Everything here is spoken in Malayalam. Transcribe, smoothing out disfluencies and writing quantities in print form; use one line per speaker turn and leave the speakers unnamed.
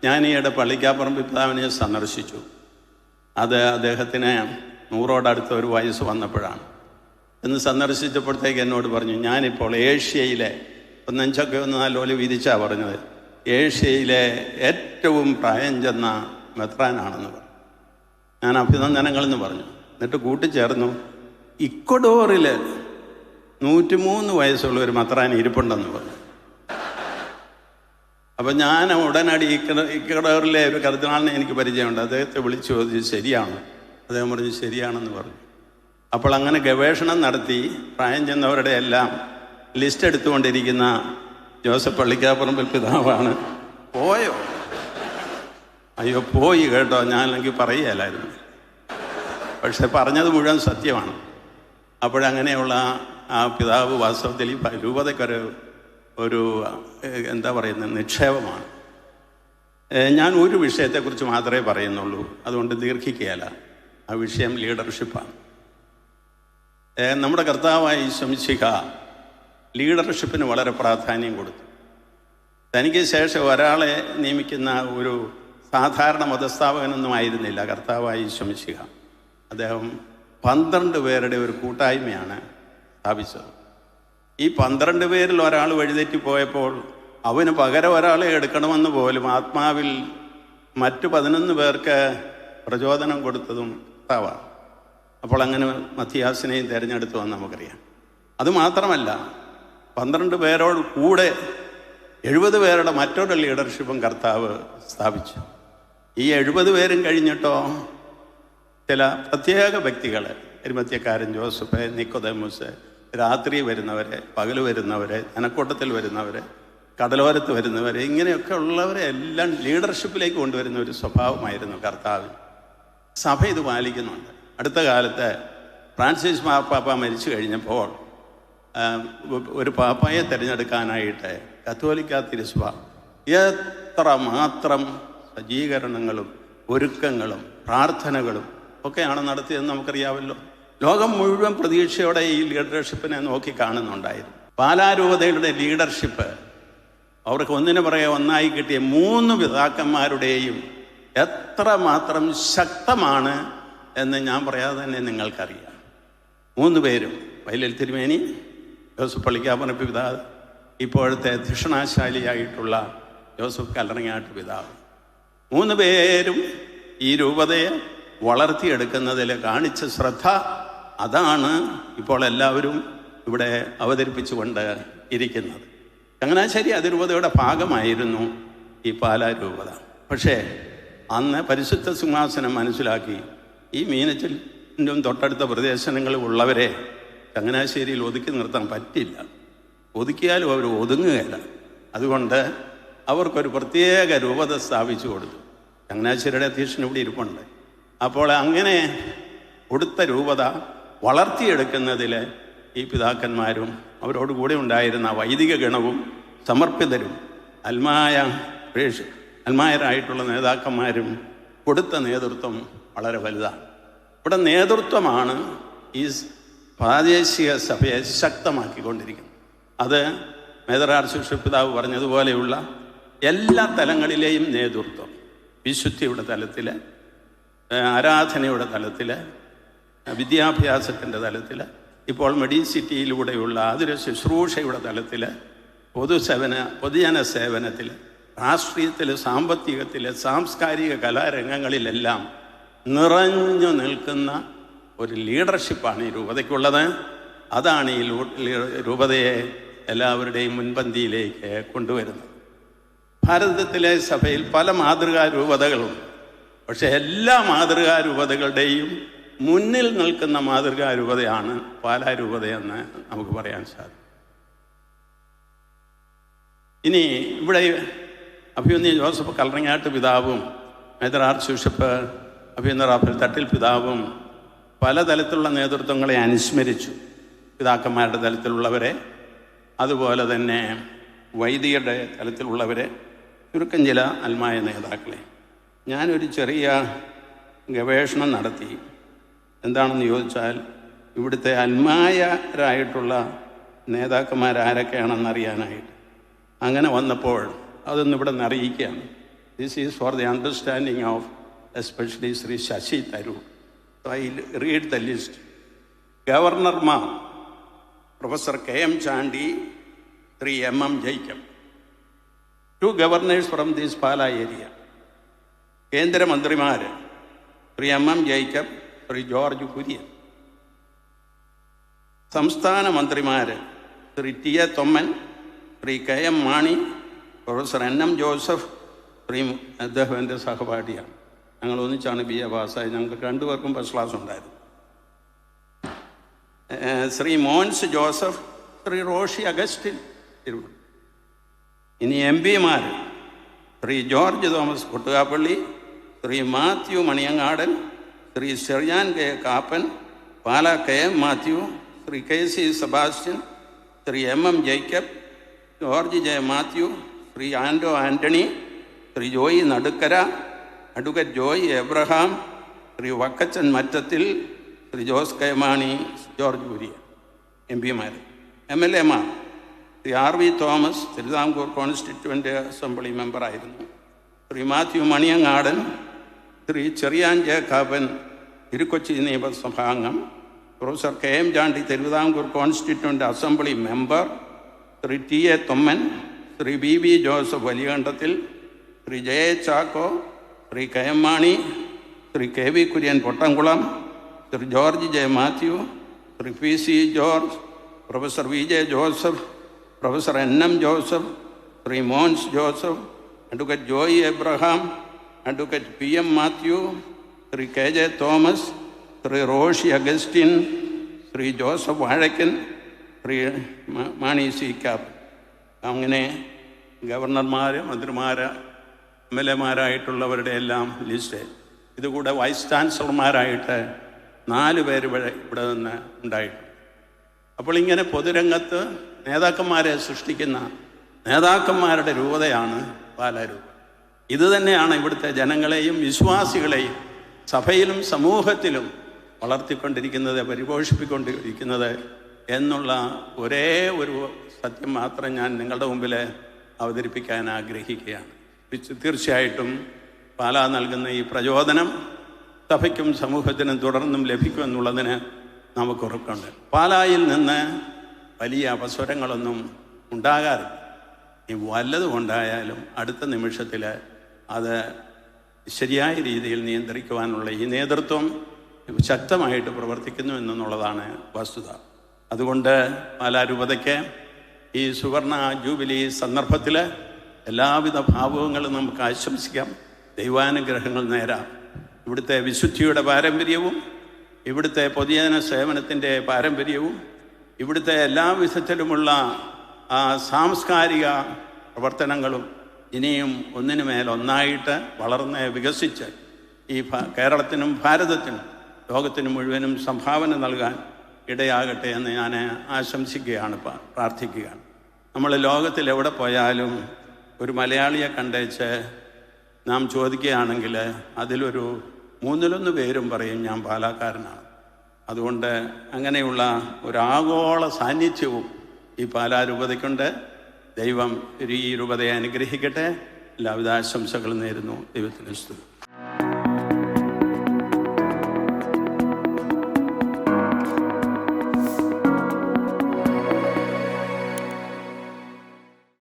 ഞാൻ ഈയിടെ പള്ളിക്കാപ്പറമ്പ് പിതാവിനെ സന്ദർശിച്ചു. അത് അദ്ദേഹത്തിന് 100 ഒരു വയസ്സ് വന്നപ്പോഴാണ്. എന്ന് സന്ദർശിച്ചപ്പോഴത്തേക്ക് എന്നോട് പറഞ്ഞു, ഞാനിപ്പോൾ ഏഷ്യയിലെ നെഞ്ചൊക്കെ ഒന്ന് നല്ലപോലെ വിരിച്ചാ പറഞ്ഞത്, ഏഷ്യയിലെ ഏറ്റവും പ്രായം ചെന്ന മെത്രാനാണെന്ന് പറഞ്ഞു. ഞാൻ അഭിനന്ദനങ്ങളെന്ന് പറഞ്ഞു. എന്നിട്ട് കൂട്ടിച്ചേർന്നു, ഇക്വഡോറിൽ 103 വയസ്സുള്ള ഒരു മെത്രാൻ ഇരിപ്പുണ്ടെന്ന് പറഞ്ഞു. അപ്പം ഞാൻ ഉടനടി ഇക്വഡോറിലെ ഒരു കർദിനാളിനെ എനിക്ക് പരിചയമുണ്ട്. അദ്ദേഹത്തെ വിളിച്ചു ചോദിച്ചു, ശരിയാണ്? അദ്ദേഹം പറഞ്ഞു ശരിയാണെന്ന് പറഞ്ഞു. അപ്പോൾ അങ്ങനെ ഗവേഷണം നടത്തി പ്രായം ചെന്നവരുടെ എല്ലാം ലിസ്റ്റ് എടുത്തുകൊണ്ടിരിക്കുന്ന ജോസഫ് പള്ളിക്കാപ്പറമ്പിൽ പിതാവാണ്. പോയോ? അയ്യോ പോയി കേട്ടോ, ഞാനെങ്കിൽ പറയുകയല്ലായിരുന്നു. പക്ഷെ പറഞ്ഞത് മുഴുവൻ സത്യമാണ്. അപ്പോഴങ്ങനെയുള്ള ആ പിതാവ് വാസ്തവത്തിൽ ഈ രൂപതയ്ക്കൊരു എന്താ പറയുന്നത്, നിക്ഷേപമാണ്. ഞാൻ ഒരു വിഷയത്തെക്കുറിച്ച് മാത്രമേ പറയുന്നുള്ളൂ, അതുകൊണ്ട് ദീർഘിക്കുകയല്ല. ആ വിഷയം ലീഡർഷിപ്പാണ്. നമ്മുടെ കർത്താവായ ഈശോ മിശിഹ ലീഡർഷിപ്പിന് വളരെ പ്രാധാന്യം കൊടുത്തു. തനിക്ക് ശേഷം ഒരാളെ നിയമിക്കുന്ന ഒരു സാധാരണ മതസ്ഥാപകനൊന്നും ആയിരുന്നില്ല കർത്താവായ ഈശോ മിശിഹ. അദ്ദേഹം 12 പേരുടെ ഒരു കൂട്ടായ്മയാണ് സ്ഥാപിച്ചത്. ഈ 12 പേരിൽ ഒരാൾ വഴിതെറ്റിപ്പോയപ്പോൾ അവന് പകരം ഒരാളെ എടുക്കണമെന്ന് പോലും ആത്മാവിൽ മറ്റു 11 പേർക്ക് പ്രചോദനം കൊടുത്തതും കർത്താവാണ്. അപ്പോൾ അങ്ങനെ മത്തിയാസിനെയും തിരഞ്ഞെടുത്തു എന്ന് നമുക്കറിയാം. അതുമാത്രമല്ല, 12 പേരോട് കൂടെ 70 പേരുടെ മറ്റൊരു ലീഡർഷിപ്പും കർത്താവ് സ്ഥാപിച്ചു. ഈ 70 പേരും കഴിഞ്ഞിട്ടോ ചില പ്രത്യേക വ്യക്തികളെ, എരിമത്യക്കാരൻ ജോസഫ്, നിക്കോദേമോസ്, രാത്രി വരുന്നവരെ, പകൽ വരുന്നവരെ, ജനക്കൂട്ടത്തിൽ വരുന്നവരെ, കടലോരത്ത് വരുന്നവരെ, ഇങ്ങനെയൊക്കെ ഉള്ളവരെ എല്ലാം ലീഡർഷിപ്പിലേക്ക് കൊണ്ടുവരുന്ന ഒരു സ്വഭാവമായിരുന്നു കർത്താവിന്. സഭ ഇത് പാലിക്കുന്നുണ്ട്. അടുത്ത കാലത്ത് ഫ്രാൻസിസ് മാർപ്പാപ്പ മരിച്ചു കഴിഞ്ഞപ്പോൾ ഒരു പാപ്പായെ തിരഞ്ഞെടുക്കാനായിട്ട് കത്തോലിക്ക തിരുസഭ എത്ര മാത്രം സജ്ജീകരണങ്ങളും ഒരുക്കങ്ങളും പ്രാർത്ഥനകളും ഒക്കെയാണ് നടത്തിയതെന്ന് നമുക്കറിയാമല്ലോ. ലോകം മുഴുവൻ പ്രതീക്ഷയോടെ ഈ ലീഡർഷിപ്പിനെ നോക്കി കാണുന്നുണ്ടായിരുന്നു. പാലാരൂപതയുടെ ലീഡർഷിപ്പ് അവർക്ക് ഒന്നിനു പുറകെ ഒന്നായി കിട്ടിയ 3 പിതാക്കന്മാരുടെയും എത്രമാത്രം ശക്തമാണ് എന്ന് ഞാൻ പറയാതെ തന്നെ നിങ്ങൾക്കറിയാം. 3 പേരും, വൈലൽ തിരുമേനി, ജോസഫ് പള്ളിക്കാപ്പറമ്പ് പിതാവ്, ഇപ്പോഴത്തെ ധിഷണാശാലിയായിട്ടുള്ള ജോസഫ് കല്ലറങ്ങാട്ട് പിതാവ്, 3 പേരും ഈ രൂപതയെ വളർത്തിയെടുക്കുന്നതിൽ കാണിച്ച ശ്രദ്ധ, അതാണ് ഇപ്പോൾ എല്ലാവരും ഇവിടെ അവതരിപ്പിച്ചുകൊണ്ട് ഇരിക്കുന്നത്. ചങ്ങനാശ്ശേരി അതിരൂപതയുടെ ഭാഗമായിരുന്നു ഈ പാലാ രൂപത. പക്ഷേ അന്ന് പരിശുദ്ധ സിംഹാസനം മനസ്സിലാക്കി ഈ മീനച്ചിലും തൊട്ടടുത്ത പ്രദേശങ്ങളിൽ ഉള്ളവരെ ചങ്ങനാശ്ശേരിയിൽ ഒതുക്കി നിർത്താൻ പറ്റില്ല. ഒതുക്കിയാലും അവർ ഒതുങ്ങുകയില്ല. അതുകൊണ്ട് അവർക്കൊരു പ്രത്യേക രൂപത സ്ഥാപിച്ചു കൊടുത്തു. ചങ്ങനാശ്ശേരിയുടെ അധ്യക്ഷൻ ഇവിടെ ഇരിപ്പുണ്ട്. അപ്പോൾ അങ്ങനെ കൊടുത്ത രൂപത വളർത്തിയെടുക്കുന്നതിൽ ഈ പിതാക്കന്മാരും അവരോടുകൂടെ ഉണ്ടായിരുന്ന വൈദിക ഗണവും സമർപ്പിതരും അൽമായരായിട്ടുള്ള നേതാക്കന്മാരും കൊടുത്ത നേതൃത്വം വളരെ വലുതാണ്. ഇവിടെ നേതൃത്വമാണ് ഈ പ്രാദേശിക സഭയെ ശക്തമാക്കിക്കൊണ്ടിരിക്കുന്നത്. അത് മേജർ ആർച്ച് ബിഷപ്പ് പിതാവ് പറഞ്ഞതുപോലെയുള്ള എല്ലാ തലങ്ങളിലെയും നേതൃത്വം, വിശുദ്ധിയുടെ തലത്തിൽ, ആരാധനയുടെ തലത്തിൽ, വിദ്യാഭ്യാസത്തിൻ്റെ തലത്തിൽ, ഇപ്പോൾ മെഡിസിറ്റിയിലൂടെയുള്ള ആതുര ശുശ്രൂഷയുടെ തലത്തിൽ, പൊതുജന സേവനത്തിൽ, രാഷ്ട്രീയത്തിൽ, സാമ്പത്തികത്തിൽ, സാംസ്കാരിക കലാരംഗങ്ങളിലെല്ലാം നിറഞ്ഞു നിൽക്കുന്ന ഒരു ലീഡർഷിപ്പാണ് ഈ രൂപതയ്ക്കുള്ളത്. അതാണ് ഈ രൂപതയെ എല്ലാവരുടെയും മുൻപന്തിയിലേക്ക് കൊണ്ടുവരുന്നത്. ഭാരതത്തിലെ സഭയിൽ പല മാതൃകാ രൂപതകളുണ്ട്. പക്ഷെ എല്ലാ മാതൃകാ രൂപതകളുടെയും മുന്നിൽ നിൽക്കുന്ന മാതൃകാ രൂപതയാണ് പാലാ രൂപതയെന്ന് നമുക്ക് പറയാൻ സാധിക്കും. ഇനി ഇവിടെ അഭിമന്യ ജോസഫ് കല്ലറങ്ങാട്ട് പിതാവും മേജർ ആർച്ച് ബിഷപ്പ് അഭിമന്യ റാഫേൽ തട്ടിൽ പിതാവും പലതരത്തിലുള്ള നേതൃത്വങ്ങളെ അനുസ്മരിച്ചു. പിതാക്കന്മാരുടെ തലത്തിലുള്ളവരെ, അതുപോലെ തന്നെ വൈദികരുടെ തലത്തിലുള്ളവരെ, ചുരുക്കം ചില അൽമായ നേതാക്കളെ. ഞാനൊരു ചെറിയ ഗവേഷണം നടത്തി. എന്താണെന്ന് ചോദിച്ചാൽ, ഇവിടുത്തെ അൽമായരായിട്ടുള്ള നേതാക്കന്മാരാരൊക്കെയാണെന്നറിയാനായിട്ട്. അങ്ങനെ വന്നപ്പോൾ അതൊന്നും ഇവിടെ നിന്ന് അറിയിക്കുകയാണ്. This is for the understanding of especially Sri Shashi Tharoor. So I read the list. Governor Ma, Professor K.M. Chandy, Sri M.M. Jacob. 2 governors from this Pala area. Kendra Mandrimare, Sri M.M. Jacob, Sri George Kurian. Samsthana Mandrimare, Sri T.A. Thoman, Sri K.M. Mani, Professor N.M. Joseph, Sri Adhavendra Sahavadiya. ഞങ്ങൾ ഒന്നിച്ചാണ് BA പാസ്സായി. ഞങ്ങൾക്ക് 2 പേർക്കും ഫസ്റ്റ് ക്ലാസ് ഉണ്ടായിരുന്നു. ശ്രീ മോൻസ് ജോസഫ്, ശ്രീ റോഷി അഗസ്റ്റിൻ തിരുവനന്തപുരം. ഇനി MP മാർ Shri George Thomas Kottukappally, Shri Mathew Maniyangadan, Shri Cherian K Kappan, Pala KM Mathew, Shri KC Sebastian, Shri MM Jacob, George J Mathew, Shri Ando Antony, Shri Joy Nadukkara, advocate Joy Abraham, Shri Vakkachan Mattathil, Shri Jose K Mani, George Kurian. MP മാർ. MLA മാർ Shri RV Thomas Thiruvithamkoor constituent assembly മെമ്പറായിരുന്നു. ശ്രീ മാത്യു മണിയങ്ങാടൻ, ശ്രീ ചെറിയാൻ ജെ കാപ്പൻ തിരുക്കൊച്ചി നിയമസഭാംഗം, professor KM Chandy Thiruvithamkoor constituent assembly member, Shri T.A. Thomman, Shri BB Joseph Valiyakandathil, Shri JA Chacko, Shri KM Mani, Shri KV Kurian Pottamkulam, Shri George J Mathew, Shri PC George, professor VJ Joseph, professor NM Joseph, Shri Mons Joseph, advocate Joy Abraham, advocate PM Mathew, Shri KJ Thomas, Shri Roshy Augustine, Shri Joseph Vazhakkan, Shri Mani C Kapp. അങ്ങനെ ഗവർണർമാർ, മന്ത്രിമാർ, MLA മാരായിട്ടുള്ളവരുടെ എല്ലാം ലിസ്റ്റ്. ഇതുകൂടെ വൈസ് ചാൻസലർമാരായിട്ട് 4 പേര് ഇവിടെ നിന്ന് ഉണ്ടായിട്ടുണ്ട്. അപ്പോൾ ഇങ്ങനെ പൊതുരംഗത്ത് നേതാക്കന്മാരെ സൃഷ്ടിക്കുന്ന നേതാക്കന്മാരുടെ രൂപതയാണ് പാലാരൂപത. ഇത് തന്നെയാണ് ഇവിടുത്തെ ജനങ്ങളെയും വിശ്വാസികളെയും സഭയിലും സമൂഹത്തിലും വളർത്തിക്കൊണ്ടിരിക്കുന്നത്, പരിപോഷിപ്പിക്കൊണ്ടിരിക്കുന്നത് എന്നുള്ള ഒരേ ഒരു സത്യം മാത്രം ഞാൻ നിങ്ങളുടെ മുമ്പിൽ അവതരിപ്പിക്കാൻ ആഗ്രഹിക്കുകയാണ്. തീർച്ചയായിട്ടും പാലാ നൽകുന്ന ഈ പ്രചോദനം സഭയ്ക്കും സമൂഹത്തിനും തുടർന്നും ലഭിക്കുമെന്നുള്ളതിന് നമുക്ക് ഉറപ്പുണ്ട്. പാലായിൽ നിന്ന് വലിയ അപസ്വരങ്ങളൊന്നും ഉണ്ടാകാറില്ല. ഈ വല്ലതും ഉണ്ടായാലും അടുത്ത നിമിഷത്തിൽ അത് ശരിയായ രീതിയിൽ നിയന്ത്രിക്കുവാനുള്ള ഈ നേതൃത്വം ശക്തമായിട്ട് പ്രവർത്തിക്കുന്നു എന്നുള്ളതാണ് വസ്തുത. അതുകൊണ്ട് പാലാ രൂപതയ്ക്ക് ഈ സുവർണ ജൂബിലി സന്ദർഭത്തിൽ എല്ലാവിധ ഭാവുകങ്ങളും നമുക്ക് ആശംസിക്കാം. ദൈവാനുഗ്രഹങ്ങൾ നേരാം. ഇവിടുത്തെ വിശുദ്ധിയുടെ പാരമ്പര്യവും ഇവിടുത്തെ പൊതുജന സേവനത്തിൻ്റെ പാരമ്പര്യവും ഇവിടുത്തെ എല്ലാ വിധത്തിലുമുള്ള സാംസ്കാരിക പ്രവർത്തനങ്ങളും ഇനിയും ഒന്നിനുമേലൊന്നായിട്ട് വളർന്ന് വികസിച്ച് ഈ കേരളത്തിനും ഭാരതത്തിനും ലോകത്തിനും മുഴുവനും സംഭാവന നൽകാൻ ഇടയാകട്ടെ എന്ന് ഞാൻ ആശംസിക്കുകയാണ്, പ്രാർത്ഥിക്കുകയാണ്. നമ്മൾ ലോകത്തിൽ എവിടെ പോയാലും ഒരു മലയാളിയെ കണ്ടേച്ച് നാം ചോദിക്കുകയാണെങ്കിൽ അതിലൊരു 3-1 പേരും പറയും ഞാൻ പാലാക്കാരനാണ്. അതുകൊണ്ട് അങ്ങനെയുള്ള ഒരാഗോള സാന്നിധ്യവും ഈ പാലാ രൂപതയ്ക്കുണ്ട്. ദൈവം ഈ രൂപതയെ അനുഗ്രഹിക്കട്ടെ. എല്ലാവിധ ആശംസകളും നേരുന്നു. ദൈവത്തിന് സ്തുതി.